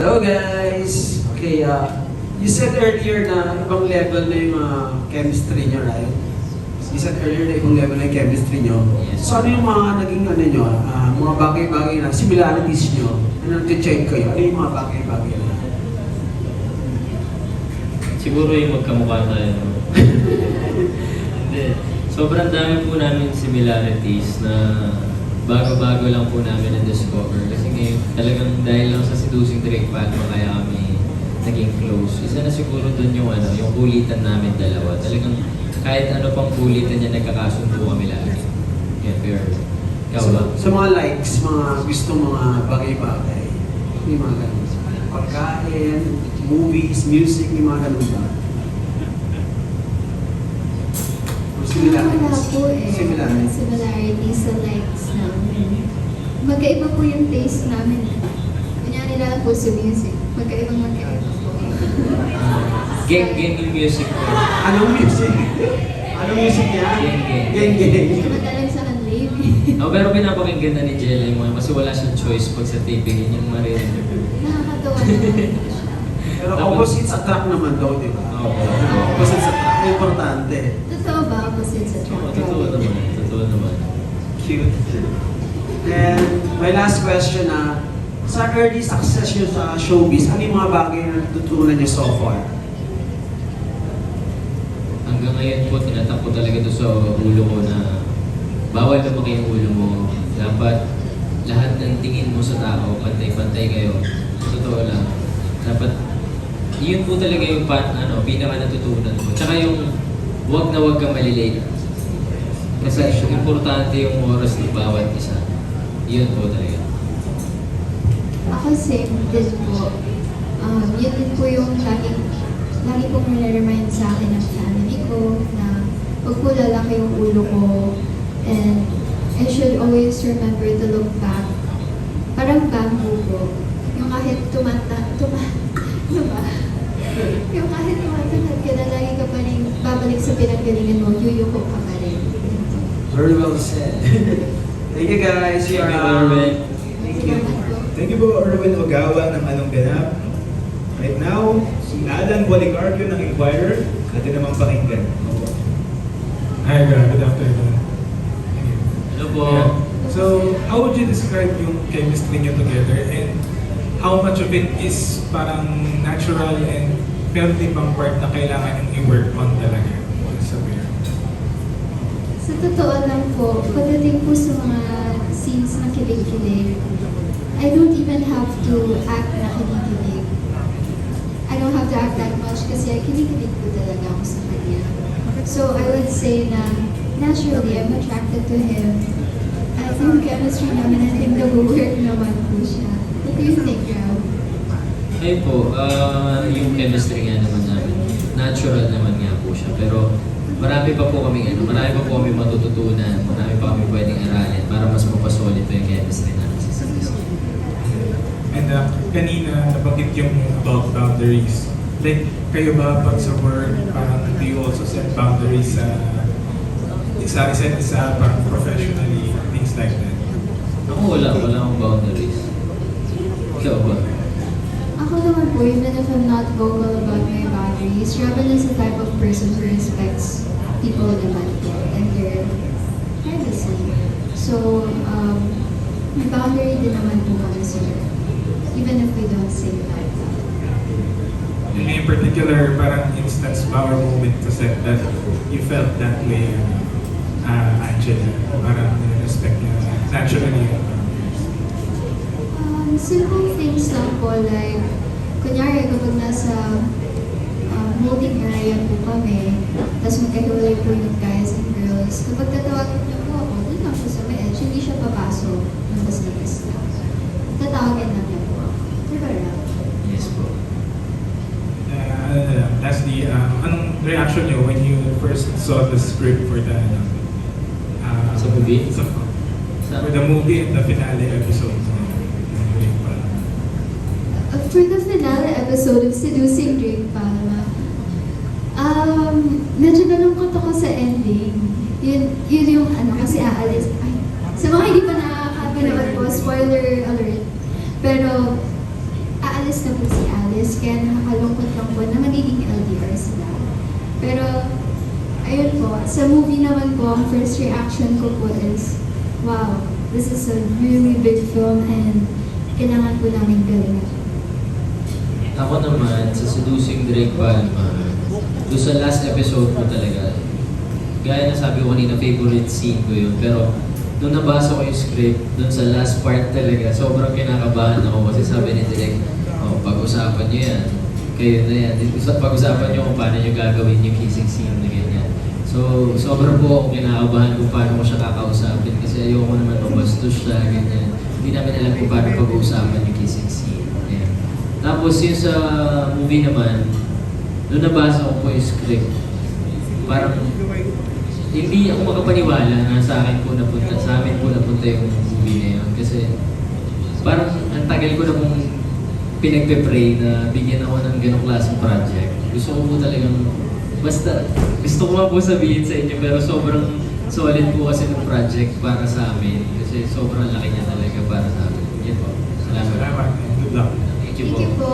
Hello guys! Okay, you said earlier na ibang level na yung chemistry nyo, right? You said earlier na ibang level na yung chemistry nyo. So ano yung mga naging nyo, mga bagay-bagay na similarities nyo na nag-check kayo? Ano yung mga bagay-bagay na? Siguro yung magkamukha tayo. Hindi. Sobrang dami po namin similarities na bago-bago lang po namin na-discover. Kasi ngayon, talagang dahil lang sa Seducing Drake Palma kaya kami naging close. Isa na siguro dun yung, yung kulitan namin dalawa. Talagang kahit ano pang kulitan niya, nagkakasundo kami lagi. Yeah, pero ikaw ba? Sa mga likes, mga gusto mga bagay-bagay, may mga ganun. Pagkain, movies, music, may mga ganun ba? Wala po eh. Similarities. Similarities sa likes namin. Magkaiba po yung taste namin. Kunyari lang po sa music. Magkaiba po. Gang yung music ko. Anong music? Anong music niya? Geng. Hindi naman talaga sa kanlave. Oh, pero pinapakinggan na ni Jelly mo kasi wala siyang choice pag sa taping yun yung marinig. Nakakatawa naman po siya. Pero opposites attract naman daw, di ba? Oo. Opposites attract, importante. Totoo ba opposites attract? Totoo naman. Cute. And my last question sa early success nyo sa showbiz, ano yung mga bagay na natutunan nyo so far? Hanggang ngayon po, tinatak ko talaga ito sa ulo ko na bawal lumaki yung ulo mo. Dapat lahat ng tingin mo sa tao, pantay-pantay kayo. Totoo lang. Dapat, yun po talaga yung pinaka natutunan ko. Tsaka yung huwag kang malilate. Kasi importante yung oras ng bawat isa. Yun po talaga. Ako same din po. Yun din po yung lagi pong nare-remind sa akin ng family ko na huwag po lalaki yung ulo ko and I should always remember to look back. Parang bamboo po. Yung kahit yung kahit tumatangad ka na lagi ka pa rin babalik sa pinanggalingan mo, yuyuko ka pa rin. Very well said. Thank you guys. Thank you, Arvin. Thank you. Thank you po, Erwin Ogawa ng Anong Ganap. Right now, si Alan Bolicarpio ng Inquirer. Natin namang pakinggan. Hi, good afternoon. Hello po. So, how would you describe yung chemistry niyo together and how much of it is parang natural and meron din bang part na kailangan yung i-work on talaga sa pair? Sa totoo lang po, pagdating po sa mga scenes na kilig-kilig, I don't even have to act na kilig-kilig. I don't have to act that much kasi kilig-kilig po talaga ako sa kanya. So I would say na naturally, I'm attracted to him. At yung chemistry naman, I think nag-work naman po siya. What do you think, Rob? Ayun po, yung chemistry nga naman namin, natural naman nga po siya. Pero marami pa po kami matututunan, marami pa kami pwedeng aralin para mas mapasolid pa yung chemistry namin sa isa't. And kanina nabanggit yung about boundaries. Like, kayo ba pag sa work, parang do you also set boundaries sa isa parang professionally, things like that? Ako wala akong boundaries. Ikaw ba? Ako naman po, even if I'm not vocal about my boundaries, Robin is the type of person who respects people naman po and their privacy. So, may boundary din naman po kami sir. Even if we don't say it out loud. May particular parang instance, power moment to set that you felt that way, Angela, parang respect niya naturally. Simple things lang po like, kunyari kapag nasa molding area po kami, tapos magkahiwalay po yung guys and girls, kapag tatawagin niyo po ako, doon lang siya sa may edge, hindi siya papasok ng labas lang. Tatawagin lang niya po ako. Diba lang? Yes po. Lastly, anong reaction niyo when you first saw the script for the Sa movie? For the movie and the finale episode? For the finale episode of Seducing Drake Palma, medyo nalungkot ako sa ending. Yun yung kasi aalis. Ay, sa mga hindi pa nakakapanood po, spoiler alert. Pero aalis na po si Alice, kaya nakakalungkot lang po na magiging LDR sila. Pero, ayun po, sa movie naman po, ang first reaction ko po is, wow, this is a really big film and kailangan po namin galingan. Ako naman, sa Seducing Drake Palma, doon sa last episode ko talaga, gaya na sabi ko kanina, favorite scene ko yun. Pero, nung nabasa ko yung script, doon sa last part talaga, sobrang kinakabahan ako kasi sabi ni Direk, oh, pag-usapan nyo yan, kayo na yan. Pag-usapan nyo kung paano nyo gagawin yung kissing scene na ganyan. So, sobrang po ako kinakabahan kung paano ko siya kakausapin kasi ayoko naman mabastos siya, ganyan. Hindi namin alam kung paano pag-uusapan yung kissing scene. Ayan. Tapos yung sa movie naman, nung nabasa ko po yung script, parang hindi ako makapaniwala na sa akin po napunta, sa amin po napunta yung movie na yun. Kasi parang ang tagal ko na pong pinagpe-pray na bigyan ako ng ganong klaseng project. Gusto ko po talagang, basta gusto ko nga po sabihin sa inyo pero sobrang solid po kasi ng project para sa amin. Kasi sobrang laki niya talaga para sa amin. Yan po. Salamat. Salamat. Good luck. Thank you Thank po. you po.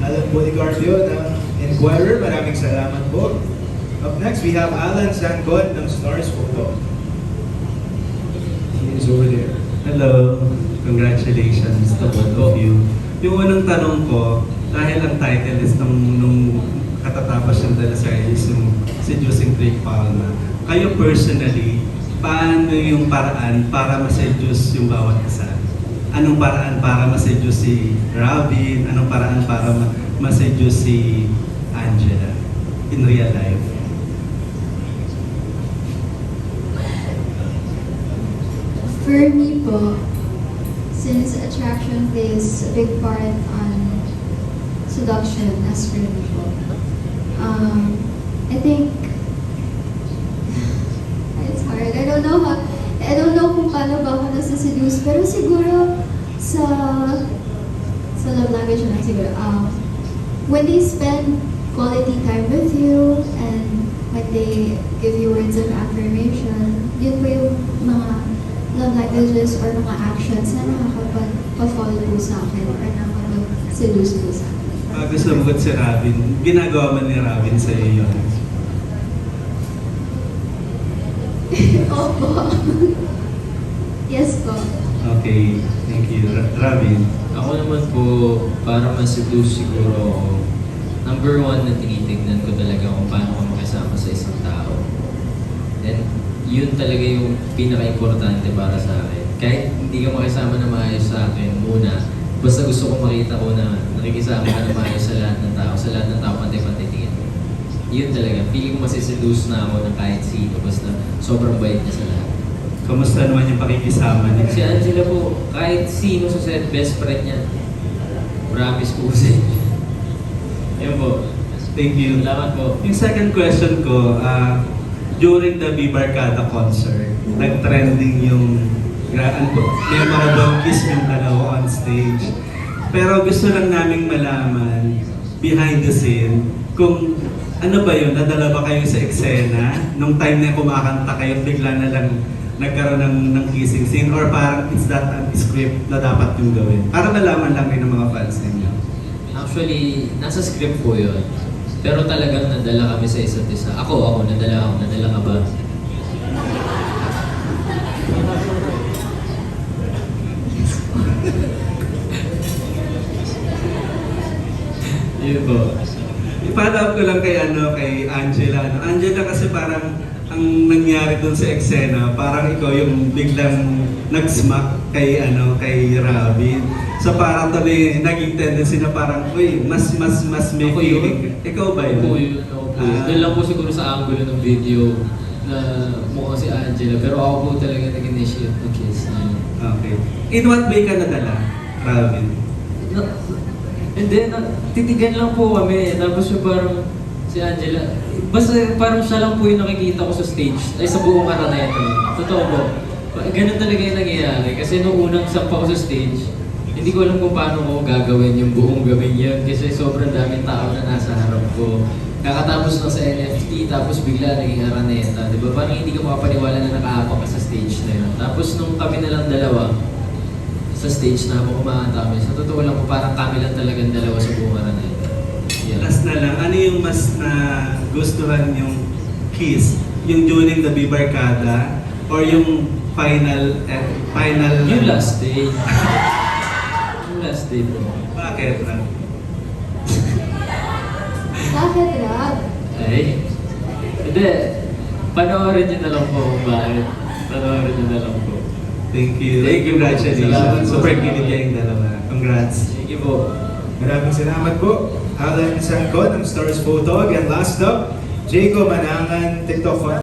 Alan Policarpio ng Inquirer, maraming salamat po. Up next, we have Alan Sangkot ng Stars Photo. He is over there. Hello, congratulations to both of you. Yung unang tanong ko, dahil ang title is nung katatapos yung dala sa is yung Seducing Drake Palma. Kayo personally, paano yung paraan para ma-seduce yung bawat isa? Anong paraan para ma-seduce si Robin? Anong paraan para ma-seduce si Angela in real life? For me po, since attraction plays a big part on seduction as for me po, I think it's hard. I don't know kung paano ba ako nasa-seduce, pero siguro sa love language na siguro, when they spend quality time with you and when they give you words of affirmation, yun po yung mga love languages or mga actions na nakakapag-fall po sa akin or nakakapag-seduce po sa akin. Bago sumagot si Robin, ginagawa man ni Robin sa iyo yun? Opo. Yes po. Okay, thank you. Robin? Ako naman po, para ma-seduce siguro ako, number one na tinitignan ko talaga kung paano ko makisama sa isang tao. And yun talaga yung pinaka-importante para sa akin. Kahit hindi ka makisama na maayos sa akin muna, basta gusto ko makita ko na nakikisama ka na maayos sa lahat ng tao, pantay-pantay tingin. Yun talaga, feeling ko masiseduce na ako ng kahit sino, basta sobrang bait niya sa lahat. Kamusta naman yung pakikisama niya? Si Angela po, kahit sino sa set, best friend niya. Promise po sa inyo. Ayun po. Thank you. Salamat po. Yung second question ko, during the Bibarkada concert, nag-trending yung memorable kiss yung dalawa on stage. Pero gusto lang naming malaman, behind the scene, kung ano ba yun, nadala ba kayo sa eksena? Nung time na kumakanta kayo, bigla na lang nagkaroon ng kissing scene or parang it's that script na dapat yung gawin? Para malaman lang rin ng mga fans ninyo. Actually, nasa script po yun. Pero talagang nadala kami sa isa't isa. Ako, nadala ka ba? Yun po. I-follow up ko lang kay Angela. Angela kasi parang ang nangyari dun sa eksena, parang ikaw yung biglang nag-smack kay Robin. So parang tuloy naging tendency na parang, uy, mas may Ako feeling. yun. Ikaw ba yun? Ako po yun. Doon lang po siguro sa angulo ng video na mukhang si Angela. Pero ako po talaga nag-initiate ng kiss na yun. Okay. In what way ka nadala, Robin? And then, titigan lang po kami. Tapos yung parang si Angela, basta parang siya lang po yung nakikita ko sa stage, ay sa buong Araneta. Totoo po. Ganun talaga yung nangyayari. Kasi nung unang sampa ko sa stage, hindi ko alam kung paano ko gagawin yung buong gawin yun. Kasi sobrang daming tao na nasa harap ko. Kakatapos lang sa NFT, tapos bigla naging Araneta. Diba? Parang hindi ka makapaniwala na nakahapak ka sa stage na yun. Tapos nung kami na lang dalawa, sa stage na habang kumakanta kami. Sa totoo lang po, parang kami lang talagang dalawa sa buong arena. Yeah. Last na lang, ano yung mas na gustuhan yung kiss? Yung during the Bibarkada or yung final Yung last day. Yung last day po. Bakit? Bakit, Rob? Ay, hindi. Panoorin niyo na lang po kung bakit. Panoorin niyo na lang po. Thank you. Thank you. Congratulations. Salamat po. Super kilig yung dalawa. Congrats. Thank you po. Maraming salamat po. Alan Sangkon ng Stars Photog. And last up, Jacob Manangan, TikTok